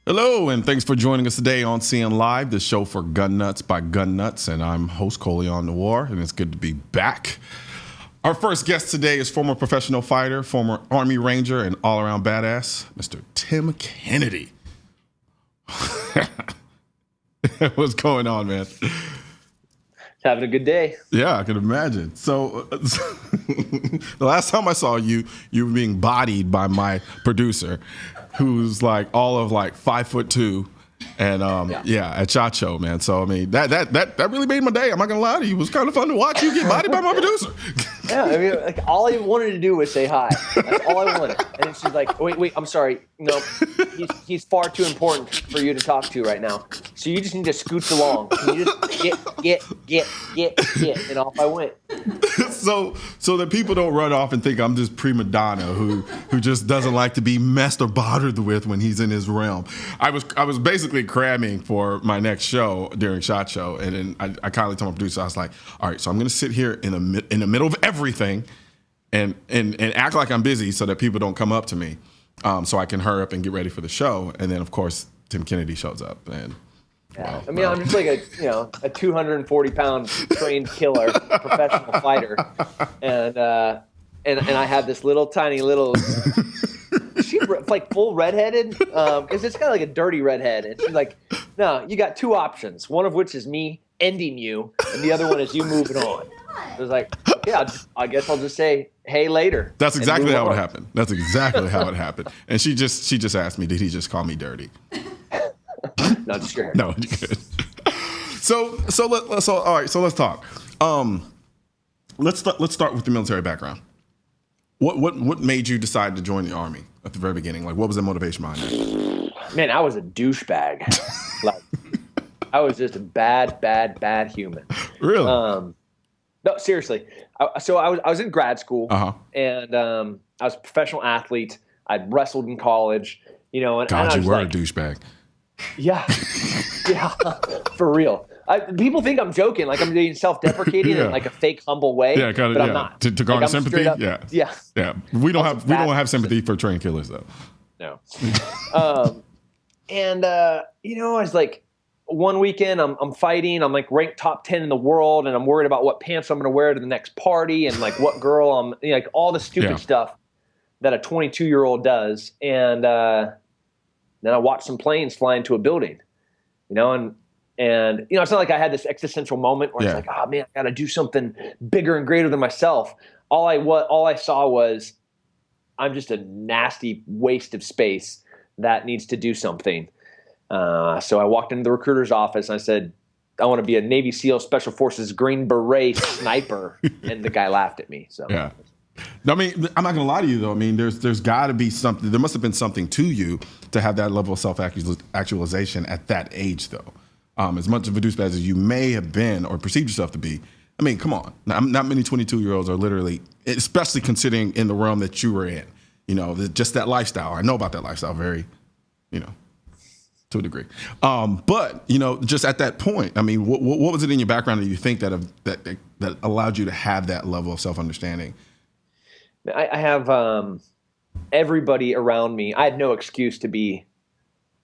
Hello, and thanks for joining us today on Seeing Live, the show for Gun Nuts by Gun Nuts, and I'm host Colion Noir, and it's good to be back. Our first guest today is former professional fighter, former Army Ranger, and all-around badass, Mr. Tim Kennedy. What's going on, man? Having a good day. Yeah, I can imagine. So the last time I saw you, you were being bodied by my producer, who's like all of like 5'2", and at SHOT Show, man. So I mean that really made my day. I'm not gonna lie to you. It was kind of fun to watch you get bodied by my producer. Yeah, I mean, like all I wanted to do was say hi. That's all I wanted. And then she's like, "Wait, I'm sorry. No, he's far too important for you to talk to right now. So you just need to scooch along. Can you just get, and off I went." So that people don't run off and think I'm just prima donna who just doesn't like to be messed or bothered with when he's in his realm. I was basically cramming for my next show during SHOT Show, and then I kindly told my producer, I was like, all right, so I'm gonna sit here in the middle of everything and act like I'm busy so that people don't come up to me, so I can hurry up and get ready for the show. And then of course Tim Kennedy shows up, and yeah, I mean, I'm just like a 240-pound trained killer, professional fighter, and I have this tiny little. She's like full redheaded, because it's kind of like a dirty redhead, and she's like, "No, you got two options. One of which is me ending you, and the other one is you moving on." I was like, "Okay, I guess I'll just say hey later." That's exactly how it happened. That's exactly how it happened. And she just asked me, "Did he just call me dirty?" No, just your hair. No, you're good. So all right. So let's talk. Let's start with the military background. What made you decide to join the Army at the very beginning? Like, what was the motivation behind it? Man, I was a douchebag. Like, I was just a bad human. Really? No, seriously. I was in grad school, and I was a professional athlete. I'd wrestled in college, and God, and you were a douchebag. Yeah, for real. People think I'm joking, like I'm being self-deprecating in like a fake, humble way. Yeah, kind of. But Yeah. I'm not. To garner like, sympathy. Yeah. We don't have sympathy for trained killers, though. No. I was like, one weekend I'm fighting. I'm like ranked top 10 in the world, and I'm worried about what pants I'm going to wear to the next party, and like what girl I'm, like all the stupid stuff that a 22-year-old does, and then I watched some planes fly into a building, and it's not like I had this existential moment where I was like, oh man, I got to do something bigger and greater than myself. All I saw was I'm just a nasty waste of space that needs to do something. So I walked into the recruiter's office and I said, I want to be a Navy SEAL Special Forces Green Beret sniper. And the guy laughed at me. So yeah. I mean, I'm not going to lie to you, though. I mean, there's got to be something. There must have been something to you to have that level of self-actualization at that age, though. As much of a douchebag as you may have been or perceived yourself to be. I mean, come on. Not many 22-year-olds are literally, especially considering in the realm that you were in. Just that lifestyle. I know about that lifestyle very, to a degree. But just at that point, I mean, what was it in your background that you think that allowed you to have that level of self-understanding? I have everybody around me. I had no excuse to be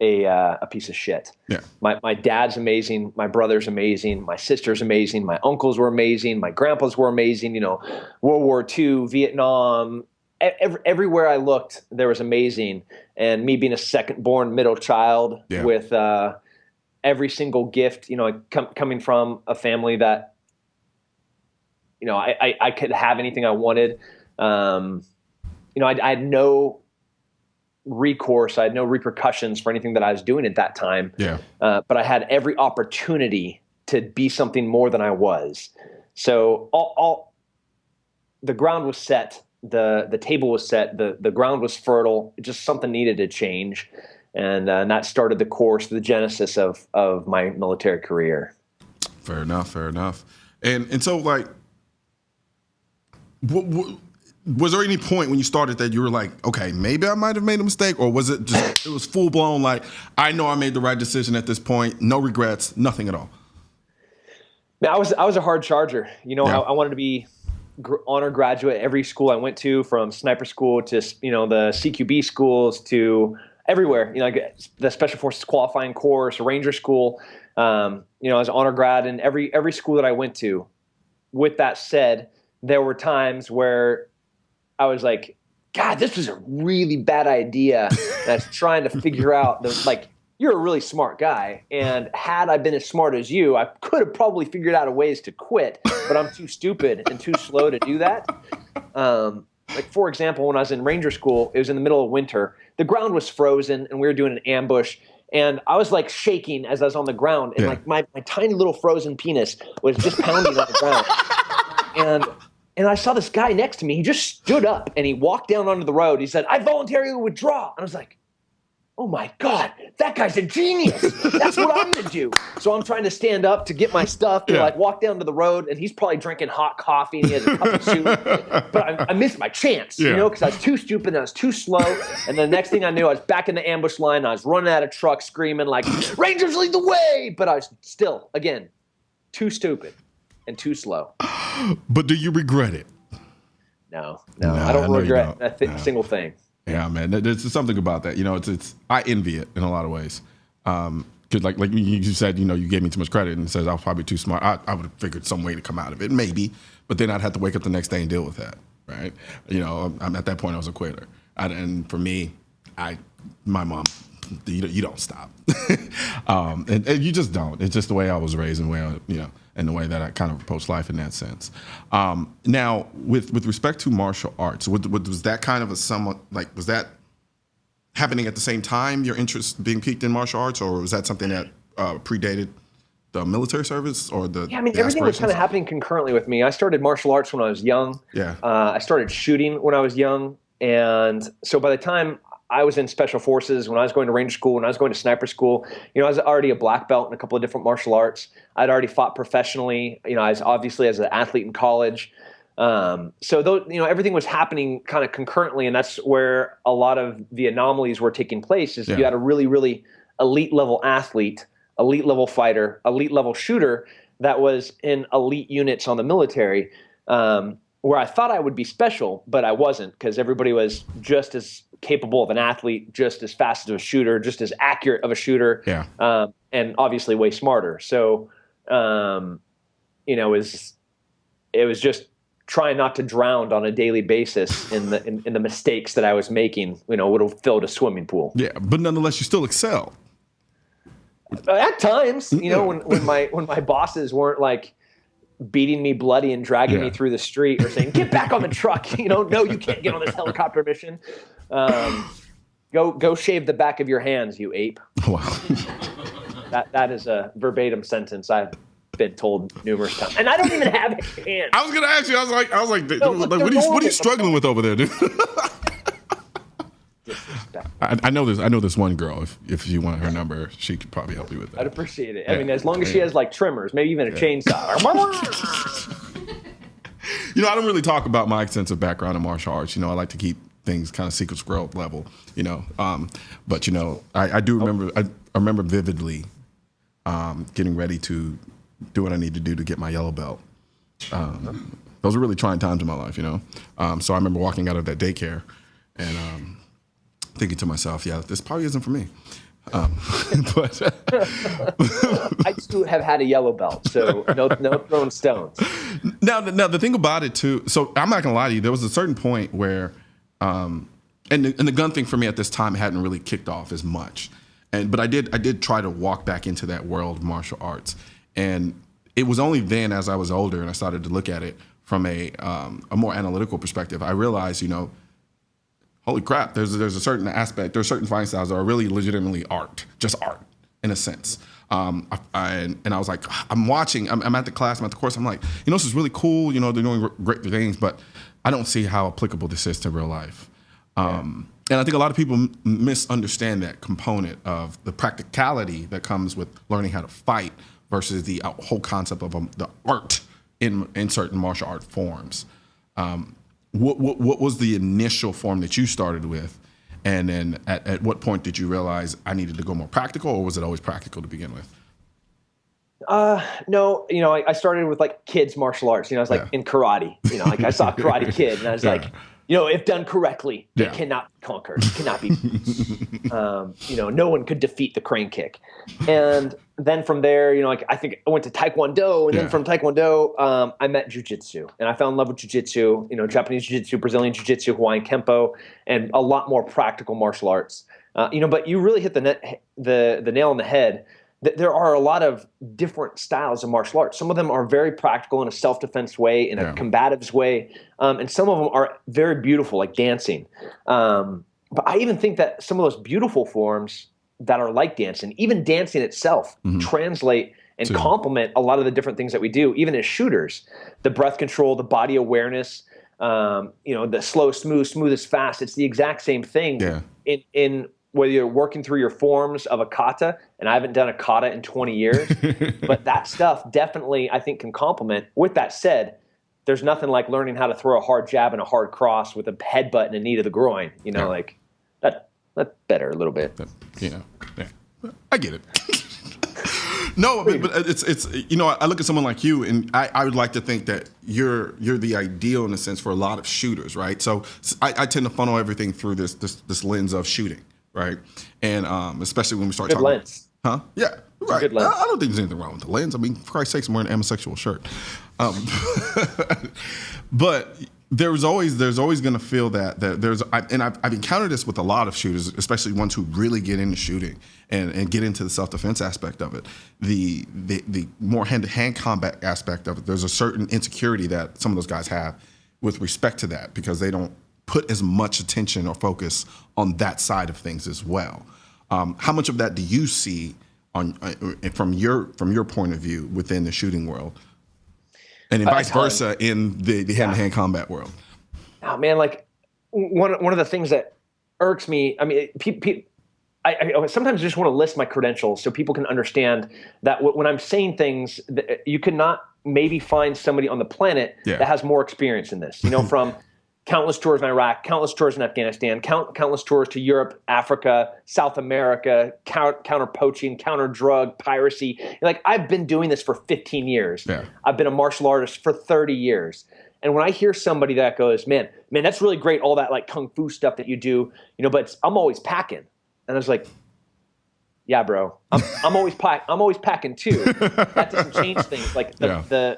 a piece of shit. Yeah. My dad's amazing. My brother's amazing. My sister's amazing. My uncles were amazing. My grandpas were amazing. World War II, Vietnam. Everywhere I looked, there was amazing. And me being a second-born middle child with every single gift, coming from a family that, I could have anything I wanted. I had no recourse. I had no repercussions for anything that I was doing at that time. Yeah. But I had every opportunity to be something more than I was. So all the ground was set. The table was set. The ground was fertile. Just something needed to change. And that started the course, the genesis of my military career. Fair enough. And so like, what was there any point when you started that you were like, okay, maybe I might have made a mistake, or was it just, it was full blown like, I know I made the right decision at this point, no regrets, nothing at all? Man, I was a hard charger. I wanted to be honor graduate every school I went to, from sniper school to the CQB schools to everywhere, like the Special Forces qualifying course, Ranger school, I was an honor grad in every school that I went to. With that said, there were times where I was like, God, this was a really bad idea. And I was trying to figure out you're a really smart guy. And had I been as smart as you, I could have probably figured out a ways to quit, but I'm too stupid and too slow to do that. For example, when I was in Ranger school, it was in the middle of winter. The ground was frozen and we were doing an ambush. And I was like shaking as I was on the ground. And like my tiny little frozen penis was just pounding on the ground. And I saw this guy next to me. He just stood up and he walked down onto the road. He said, I voluntarily withdraw. And I was like, oh my God, that guy's a genius. That's what I'm going to do. So I'm trying to stand up to get my stuff to walk down to the road. And he's probably drinking hot coffee and he has a cup of soup. But I missed my chance, because I was too stupid and I was too slow. And the next thing I knew, I was back in the ambush line. I was running out of truck screaming like, Rangers lead the way. But I was still, again, too stupid and too slow. But do you regret it? No, I don't regret a single thing. Yeah, man. There's something about that. It's I envy it in a lot of ways. Because like you said, you gave me too much credit and says I was probably too smart. I would have figured some way to come out of it, maybe. But then I'd have to wake up the next day and deal with that, right? I'm at that point I was a quitter. And for me, my mom, you don't stop, and you just don't. It's just the way I was raised and and the way that I kind of approach life in that sense. Now, with respect to martial arts, was that kind of was that happening at the same time, your interest being piqued in martial arts, or was that something that predated the military service or the everything was kind of happening concurrently with me. I started martial arts when I was young. Yeah. I started shooting when I was young. And so by the time I was in Special Forces, when I was going to Ranger school, when I was going to sniper school, I was already a black belt in a couple of different martial arts. I'd already fought professionally. I was obviously as an athlete in college. So everything was happening kind of concurrently, and that's where a lot of the anomalies were taking place. Is you had a really, really elite level athlete, elite level fighter, elite level shooter that was in elite units on the military, where I thought I would be special, but I wasn't, because everybody was just as capable of an athlete, just as fast as a shooter, just as accurate of a shooter, and obviously way smarter. So, it was just trying not to drown on a daily basis in the mistakes that I was making. Would have filled a swimming pool. Yeah, but nonetheless, you still excel. At times, when my bosses weren't like beating me bloody and dragging me through the street or saying, get back on the truck. No, you can't get on this helicopter mission. Go shave the back of your hands, you ape. Wow. That is a verbatim sentence I've been told numerous times. And I don't even have hands. I was going to ask you, I was like, what are you struggling with over there, dude? I know this one girl. If you want her number, she could probably help you with that. I'd appreciate it. I mean, as long as she has like trimmers, maybe even a chainsaw. I don't really talk about my extensive background in martial arts. I like to keep things kind of secret squirrel level. But I do remember. I remember vividly getting ready to do what I need to do to get my yellow belt. Those were really trying times in my life. So I remember walking out of that daycare and thinking to myself, this probably isn't for me. But I too have had a yellow belt, so no throwing stones. Now the thing about it too, so I'm not gonna lie to you, there was a certain point where, and the gun thing for me at this time hadn't really kicked off as much, but I did try to walk back into that world of martial arts, and it was only then as I was older and I started to look at it from a more analytical perspective, I realized, holy crap, there's a certain aspect, there's certain fighting styles that are really legitimately art, just art in a sense. And I was like, I'm watching, I'm at the class, I'm at the course, I'm like, this is really cool, they're doing great things, but I don't see how applicable this is to real life. And I think a lot of people misunderstand that component of the practicality that comes with learning how to fight versus the whole concept of the art in certain martial art forms. What was the initial form that you started with? And then at what point did you realize I needed to go more practical, or was it always practical to begin with? No, I started with like kids martial arts. I was like in karate, like I saw Karate Kid and I was like, if done correctly, Yeah. it cannot be conquered. It cannot be beat. No one could defeat the crane kick. And then from there, I think I went to Taekwondo, and then from Taekwondo, I met Jiu-Jitsu, and I fell in love with Jiu-Jitsu, Japanese Jiu-Jitsu, Brazilian Jiu-Jitsu, Hawaiian Kempo, and a lot more practical martial arts. But you really hit the nail on the head. There are a lot of different styles of martial arts. Some of them are very practical in a self-defense way, in a combatives way, and some of them are very beautiful, like dancing. But I even think that some of those beautiful forms that are like dancing, even dancing itself, translate and complement a lot of the different things that we do, even as shooters. The breath control, the body awareness, the slow, smooth as fast. It's the exact same thing in whether you're working through your forms of a kata, and I haven't done a kata in 20 years, but that stuff definitely, I think, can complement. With that said, there's nothing like learning how to throw a hard jab and a hard cross with a headbutt and a knee to the groin. Like that's better a little bit. I get it. No, but it's I look at someone like you, and I would like to think that you're the ideal in a sense for a lot of shooters, right? So I tend to funnel everything through this lens of shooting. Right, and especially when we start talking, lens, huh? Yeah, right. Good lens. I don't think there's anything wrong with the lens. I mean, for Christ's sakes, I'm wearing an homosexual shirt. But there's always going to feel that I've encountered this with a lot of shooters, especially ones who really get into shooting and get into the self-defense aspect of it. The more hand-to-hand combat aspect of it. There's a certain insecurity that some of those guys have with respect to that because they don't put as much attention or focus on that side of things as well. How much of that do you see from your point of view within the shooting world, and vice versa in the hand-to-hand combat world? Oh man, like one of the things that irks me. I mean, I sometimes just want to list my credentials so people can understand that when I'm saying things, you cannot maybe find somebody on the planet that has more experience in this. From countless tours in Iraq, countless tours in Afghanistan, countless tours to Europe, Africa, South America, counter poaching, counter drug, piracy. Like I've been doing this for 15 years. Yeah. I've been a martial artist for 30 years. And when I hear somebody that goes, man, that's really great, all that like kung fu stuff that you do, but I'm always packing. And I was like, yeah, bro, I'm always packing too. That doesn't change things. Like the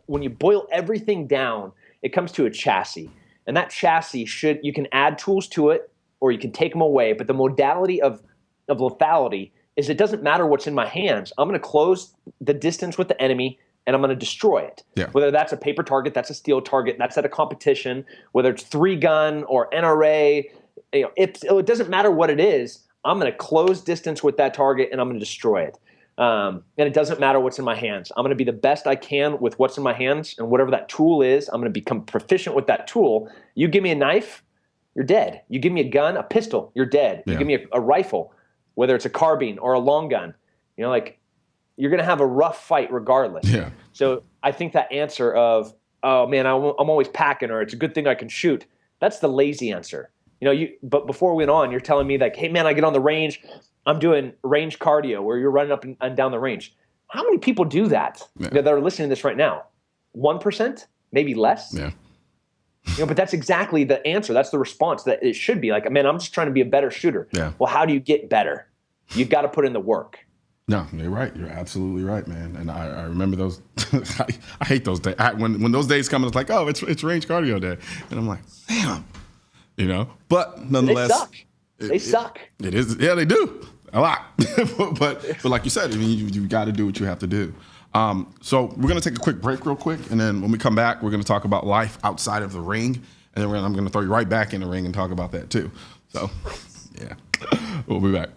when you boil everything down, it comes to a chassis, and that chassis you can add tools to it or you can take them away. But the modality of lethality is it doesn't matter what's in my hands. I'm going to close the distance with the enemy and I'm going to destroy it. Yeah. Whether that's a paper target, that's a steel target, that's at a competition, whether it's 3-gun or NRA, it doesn't matter what it is. I'm going to close distance with that target and I'm going to destroy it. And it doesn't matter what's in my hands. I'm going to be the best I can with what's in my hands, and whatever that tool is, I'm going to become proficient with that tool. You give me a knife, you're dead. You give me a gun, a pistol, you're dead. You give me a rifle, whether it's a carbine or a long gun, you're going to have a rough fight regardless. Yeah. So I think that answer of, oh man, I'm always packing, or it's a good thing I can shoot, that's the lazy answer. But before we went on, you're telling me like, hey man, I get on the range, I'm doing range cardio where you're running up and down the range. How many people do that that are listening to this right now? 1%? Maybe less? Yeah. But that's exactly the answer. That's the response that it should be. Like, man, I'm just trying to be a better shooter. Yeah. Well, how do you get better? You've got to put in the work. No, you're right. You're absolutely right, man. And I remember those. I hate those days. When those days come, it's like, oh, it's range cardio day. And I'm like, damn. But nonetheless. They suck. It is. Yeah, they do. A lot. but like you said, I mean, you got to do what you have to do. So we're going to take a quick break real quick. And then when we come back, we're going to talk about life outside of the ring. And then I'm going to throw you right back in the ring and talk about that too. So, yeah. We'll be back.